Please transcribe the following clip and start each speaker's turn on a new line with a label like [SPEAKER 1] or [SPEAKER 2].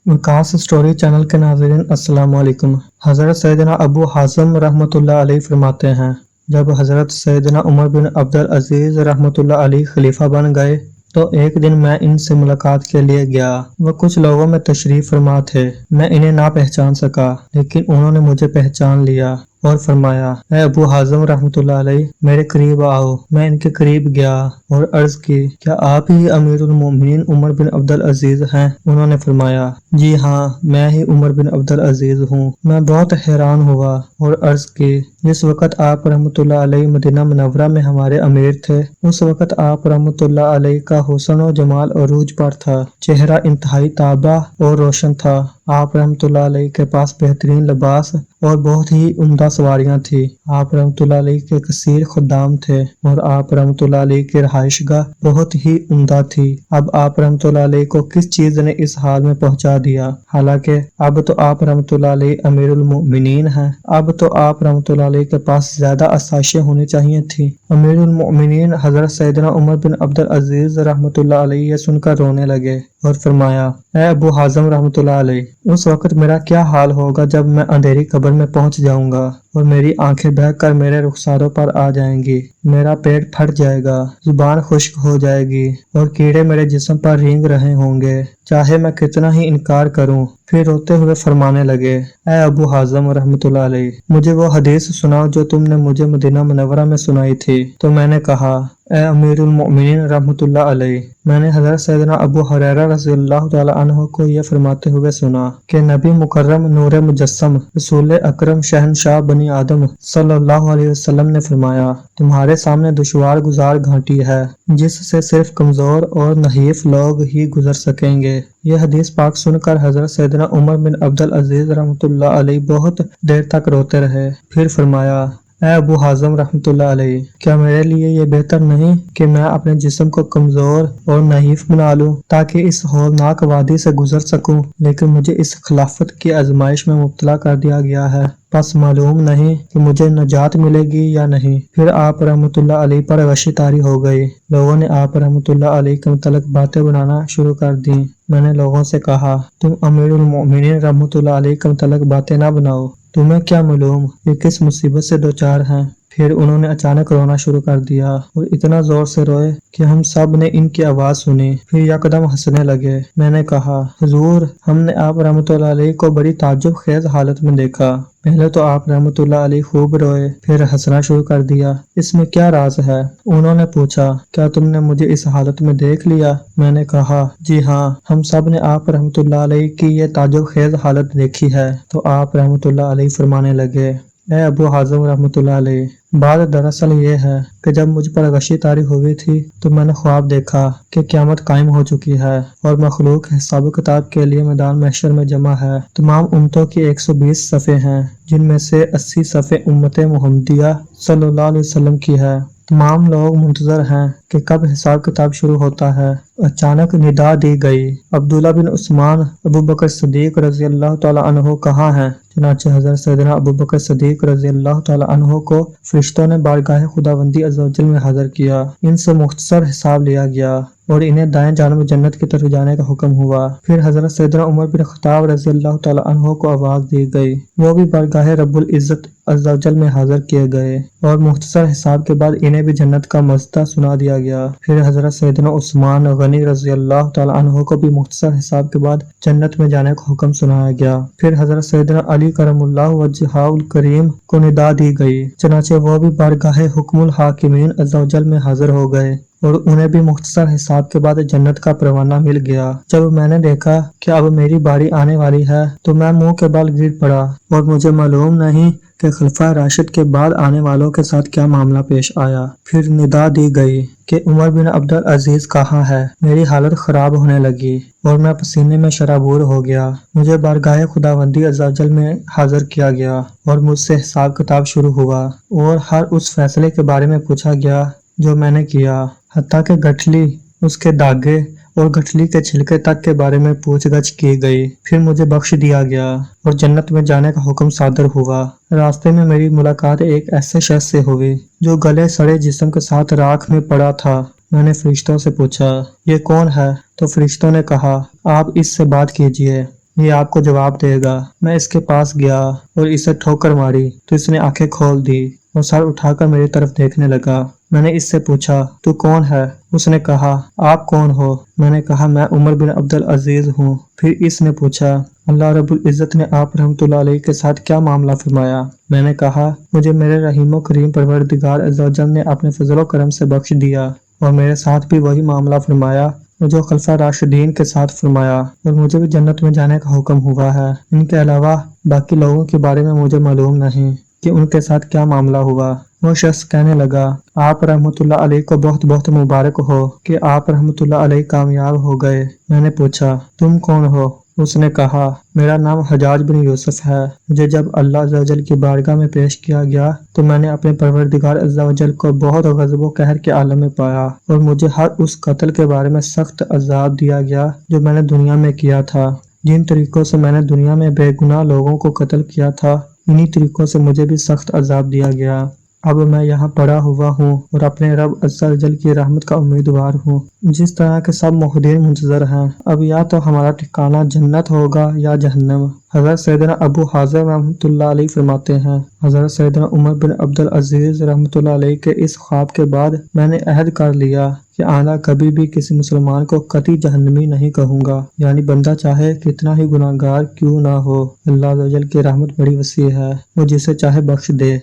[SPEAKER 1] विकास story channel के नाज़रीन अस्सलाम वालेकुम। हज़रत सैयदना अबू हाज़िम रहमतुल्लाह अलैह फरमाते हैं, जब हज़रत सैयदना उमर बिन अब्दुल अजीज़ रहमतुल्लाह अलैह खलीफा बन गए तो एक दिन मैं इनसे मुलाकात के लिए गया। वो कुछ लोगों में तशरीफ फरमा थे। मैं इन्हें ना पहचान सका, लेकिन उन्होंने मुझे पहचान लिया और फरमाया, ए अबू हाज़िम रहमतुल्लाह अलैह, मेरे करीब आओ। मैं इनके करीब गया और अर्ज की, क्या आप ही अमीरुल मोमिनीन उमर बिन अब्दुल अजीज हैं? उन्होंने फरमाया, जी हाँ, मैं ही उमर बिन अब्दुल अजीज हूँ। मैं बहुत हैरान हुआ और अर्ज की, जिस वक़्त आप रहमतुल्लाह अलैह मदीना मुनव्वरा में हमारे अमीर थे, उस वक़्त आप रहमतुल्लाह अलैह का हुस्न और जमाल अरूज पर था। चेहरा इंतहाई ताबा और रोशन था। आप रहमतुल्लाह अलैह के पास बेहतरीन लिबास और बहुत ही उम्दा सवारियां थी। आप रहमतुल्लाह अलैह के कसीर खुदाम थे और आप रहमतुल्लाह अलैह की रहायशगाह बहुत ही उम्दा थी। अब आप रहमतुल्लाह अलैह को किस चीज ने इस हाल में पहुंचा दिया? हालांकि अब तो आप रहमतुल्लाह अलैह अमीरुल मोमिनीन हैं। अब तो आप रहमतुल्लाह अलैह के पास ज्यादा आसाइशें होनी चाहिए थी। अमीरुल मोमिनीन हजरत सैयदना उमर बिन अब्दुल अजीज रहमतुल्लाह अलैह ये सुनकर रोने लगे और फरमाया, ए अबू हाज़िम रहमतुल्लाह अलैह, उस वक़्त मेरा क्या हाल होगा जब मैं अंधेरी कब्र में पहुंच जाऊंगा और मेरी आंखें बहकर मेरे रुखसारों पर आ जाएंगी। मेरा पेट फट जाएगा, जुबान खुश्क हो जाएगी और कीड़े मेरे जिस्म पर रेंग रहे होंगे, चाहे मैं कितना ही इनकार करूं। फिर रोते हुए फरमाने लगे, ए अबू हाज़िम रहमतुल्लाह अलैह, मुझे वो हदीस सुनाओ जो तुमने मुझे मदीना मुनव्वरा में सुनाई थी। तो मैंने कहा, ए अमीरुल मोमिनीन रहमतुल्लाह अलैह, मैंने हज़रत सैयदना अबू हुरैरा रज़ियल्लाहु तआला अन्हु को यह फरमाते हुए सुना कि नबी मुकर्रम नूर मुजस्सम रसूल अकरम शहनशाह बनी आदम सल्लल्लाहु अलैहि वसल्लम ने फरमाया, तुम्हारे सामने दुश्वार गुजार घाटी है जिससे सिर्फ कमजोर और नहीफ लोग ही गुजर सकेंगे। यह हदीस पाक सुनकर हज़रत सैयदना उमर बिन अब्दुल अजीज रहमतुल्लाह अलैह बहुत देर तक रोते रहे। फिर फरमाया, ए अबू हाज़िम रहमतुल्लाह अलैह, क्या मेरे लिए ये बेहतर नहीं कि मैं अपने जिस्म को कमजोर और नहीफ बना लूं ताकि इस हौलनाक वादी से गुजर सकूं? लेकिन मुझे इस खिलाफत की आजमाइश में मुब्तला कर दिया गया है, बस मालूम नहीं कि मुझे नजात मिलेगी या नहीं। फिर आप रहमतुल्लाह अलैह पर गशी तारी हो गई। लोगों ने आप रहमतुल्लाह अलैह के मुतल्लिक बातें बनाना शुरू कर दी। मैंने लोगों से कहा, तुम अमीरुल मोमिनीन रहमतुल्लाह अलैह के मुतल्लिक बातें ना बनाओ, तुम्हें क्या मालूम ये किस मुसीबत से दो चार हैं। फिर उन्होंने अचानक रोना शुरू कर दिया और इतना जोर से रोए कि हम सब ने इनकी आवाज सुनी। फिर यकदम हंसने लगे। मैंने कहा, हुजूर, हमने आप रहमतुल्लाह अलैह को बड़ी ताज्जुब खेज हालत में देखा। पहले तो आप रहमतुल्लाह अलैह खूब रोए, फिर हंसना शुरू कर दिया। इसमें क्या राज है? उन्होंने पूछा, क्या तुमने मुझे इस हालत में देख लिया? मैंने कहा, जी हाँ, हम सब ने आप रहमतुल्लाह अलैह की ये ताज्जुब खेज हालत देखी है। तो आप रहमतुल्लाह अलैह फरमाने लगे, ए अबू हाज़िम रहमतुल्लाह अलैह, बात दरअसल ये है कि जब मुझ पर गशी तारी हुई थी तो मैंने ख्वाब देखा कि क़यामत कायम हो चुकी है और मखलूक हिसाब किताब के लिए मैदान महशर में जमा है। तमाम उम्मतों की 120 सफ़े हैं, जिनमें से 80 सफ़े उम्मत मुहम्मदिया सल्लल्लाहु अलैहि वसल्लम की है। तमाम लोग मुंतजर हैं कि कब हिसाब किताब शुरू होता है। अचानक निदा दी गई, अब्दुल्ला बिन उस्मान अबू बकर सदीक रज़ी अल्लाह तआला अन्हु कहाँ हैं? चुनांचे हज़रत सैयदना अबू बकर सदीक रज़ी अल्लाह तआला अन्हु को फरिश्तों ने बारगाह खुदावंदी अज़्ज़ व जल में हाजिर किया। इनसे मुख्तसर हिसाब लिया गया और इन्हें दाएं जानब जन्नत की तरफ जाने का हुक्म हुआ। फिर हज़रत सैयदना उमर बिन खत्ताब रज़ी अल्लाह तआला अन्हु को आवाज़ दी गई। वो भी बारगाह रब्बुल इज़्ज़त अज़्ज़ व जल में हाजिर किए गए और मुख्तसर हिसाब के बाद इन्हें भी जन्नत का मज़दा सुना दिया गया। फिर हज़रत सैयदना उस्मान गनी रज़ी अल्लाह तआला अन्हु को भी मुख्तसर हिसाब के बाद जन्नत में जाने का हुक्म सुनाया गया। फिर हज़रत सैयदना अली करमुल्लाहु वजहुल करीम को निदा दी गई। चनाचे वो भी बारगाह हुक्मुल हाकिमीन अज़्ज़ व जल में हाजिर हो गए और उन्हें भी मुख्तसर हिसाब के बाद जन्नत का परवाना मिल गया। जब मैंने देखा कि अब मेरी बारी आने वाली है तो मैं मुंह के बल गिर पड़ा और मुझे मालूम नहीं कि खलीफा राशिद के बाद आने वालों के साथ क्या मामला पेश आया। फिर निदा दी गई कि उमर बिन अब्दुल अजीज कहाँ है। मेरी हालत खराब होने लगी और मैं पसीने में शराबूर हो गया। मुझे बारगाह खुदावंदी अज़्ज़ व जल में हाजिर किया गया और मुझसे हिसाब किताब शुरू हुआ और हर उस फैसले के बारे में पूछा गया जो मैंने किया, हत्ता के गठली, उसके दागे और गठली के छिलके तक के बारे में पूछगछ की गई। फिर मुझे बख्श दिया गया और जन्नत में जाने का हुक्म सादर हुआ। रास्ते में मेरी मुलाकात एक ऐसे शख्स से हुई जो गले सड़े जिस्म के साथ राख में पड़ा था। मैंने फरिश्तों से पूछा, ये कौन है? तो फरिश्तों ने कहा, आप इससे बात कीजिए। یہ آپ کو جواب دے گا۔ میں اس کے پاس گیا اور اسے ٹھوکر ماری تو اس نے آنکھیں کھول دی اور سر اٹھا کر میری طرف دیکھنے لگا۔ میں نے اس سے پوچھا تو کون ہے؟ اس نے کہا آپ کون ہو؟ میں نے کہا میں عمر بن عبدالعزیز ہوں۔ پھر اس نے پوچھا اللہ رب العزت نے آپ رحمۃ اللہ علیہ کے ساتھ کیا معاملہ فرمایا؟ میں نے کہا مجھے میرے رحیم و کریم پروردگار عز و جل نے اپنے فضل و کرم سے بخش دیا اور میرے ساتھ بھی وہی معاملہ فرمایا جو خلفاء راشدین کے ساتھ فرمایا، اور مجھے بھی جنت میں جانے کا حکم ہوا ہے۔ ان کے علاوہ باقی لوگوں کے بارے میں مجھے معلوم نہیں کہ ان کے ساتھ کیا معاملہ ہوا۔ وہ شخص کہنے لگا آپ رحمۃ اللہ علیہ کو بہت بہت مبارک ہو کہ آپ رحمۃ اللہ علیہ کامیاب ہو گئے۔ میں نے پوچھا تم کون ہو؟ اس نے کہا میرا نام حجاج بن یوسف ہے۔ مجھے جب اللہ عز و جل کی بارگاہ میں پیش کیا گیا تو میں نے اپنے پروردگار عز و جل کو بہت غضب و قہر کے عالم میں پایا، اور مجھے ہر اس قتل کے بارے میں سخت عذاب دیا گیا جو میں نے دنیا میں کیا تھا۔ جن طریقوں سے میں نے دنیا میں بے گناہ لوگوں کو قتل کیا تھا، انہی طریقوں سے مجھے بھی سخت عذاب دیا گیا۔ اب میں یہاں پڑا ہوا ہوں اور اپنے رب عز و جل کی رحمت کا امیدوار ہوں۔ جس طرح کے سب موحدین منتظر ہیں، اب یا تو ہمارا ٹھکانہ جنت ہوگا یا جہنم۔ حضرت سیدنا ابو حازم رحمۃ اللہ علیہ فرماتے ہیں حضرت سیدنا عمر بن عبدالعزیز رحمۃ اللہ علیہ کے اس خواب کے بعد میں نے عہد کر لیا کہ آئندہ کبھی بھی کسی مسلمان کو قطعی جہنمی نہیں کہوں گا، یعنی بندہ چاہے کتنا ہی گناہگار کیوں نہ ہو، اللہ عز و جل کی رحمت بڑی وسیع ہے، وہ جسے چاہے بخش دے۔